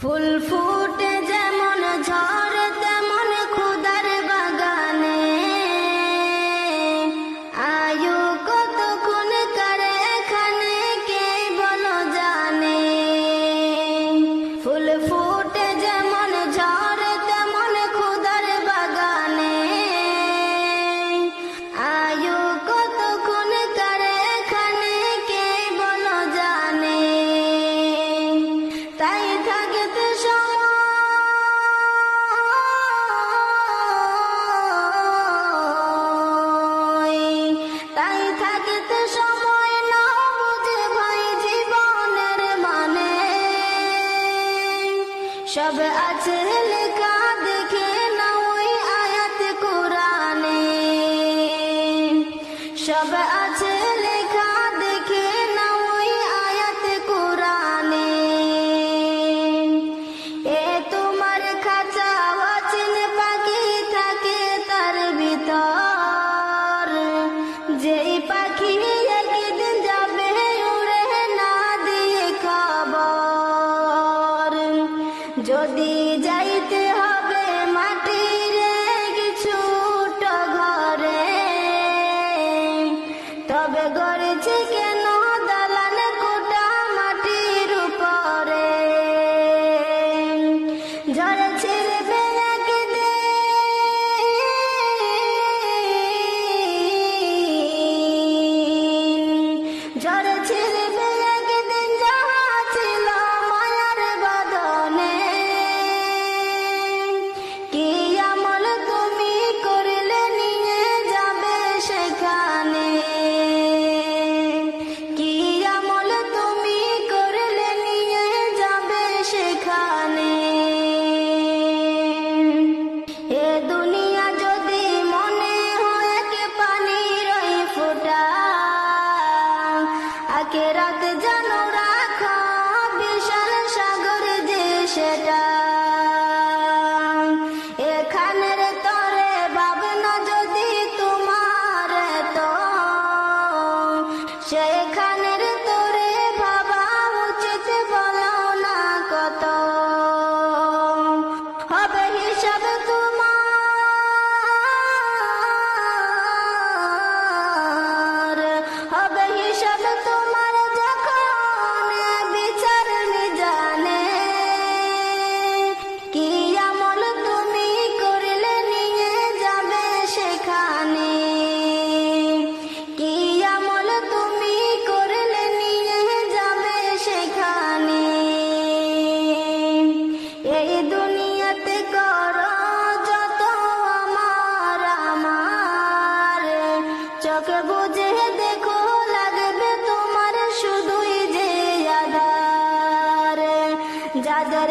ফুল ফুটে যেমন ঝড় তেমন খুদার বাগানে, আয়ু কতক্ষণ কারে এখানে কে বলো জানে। ফুল ফুটে যেমন ঝড় তেমন খুদার বাগানে, আয়ু কতক্ষণ কারে এখানে কে বলো জানে। তাই থাকতে সময় না বুঝে ভাই জীবনের মানে, সব আছে লেখা দেখে না ওই আয়াত কোরআনে। সব আছে লেখা দেখে না ওই আয়াত কোরআনে। এ তোমার খাঁচা অচিন পাখি থাকে তার ভিতর, যেই পাখি একদিন যাবে উড়ে না দিয়ে খবর। যদি যাইতে হবে মাটির ছোট ঘরে, তবে গড়েছে কেন দালান কোটা মাটির উপরে। ঝড়ে ছিড়বে একদিন, ঝড়ে ছিড়বে একদিন যাহা ছিল মায়ার বাঁধনে। কি আমল তুমি করলে নিয়ে যাবে সেখানে। কি আমল তুমি করলে নিয়ে যাবে সেখানে। এ দুনিয়া যদি মনে হয় কে পানির ওই ফোঁটা, আখিরাত জানো রাখো বিশাল সাগর যে সেটা। এখানের তরে ভাবনা যদি তোমার তো, সেখানের তরে ভাবা উচিত বলো না কত। হবে হিসাব তোমার, হবে হিসাব তোমার যখন বিচার মিজানে। কি আমল তুমি করলে নিয়ে যাবে সেখানে। কি আমল তুমি করলে নিয়ে যাবে সেখানে। এই দুনিয়াতে করো যত আমার আমার, চোখে বুঝে দেখো লাগবে তোমার শুধুই যে আধার। যাদের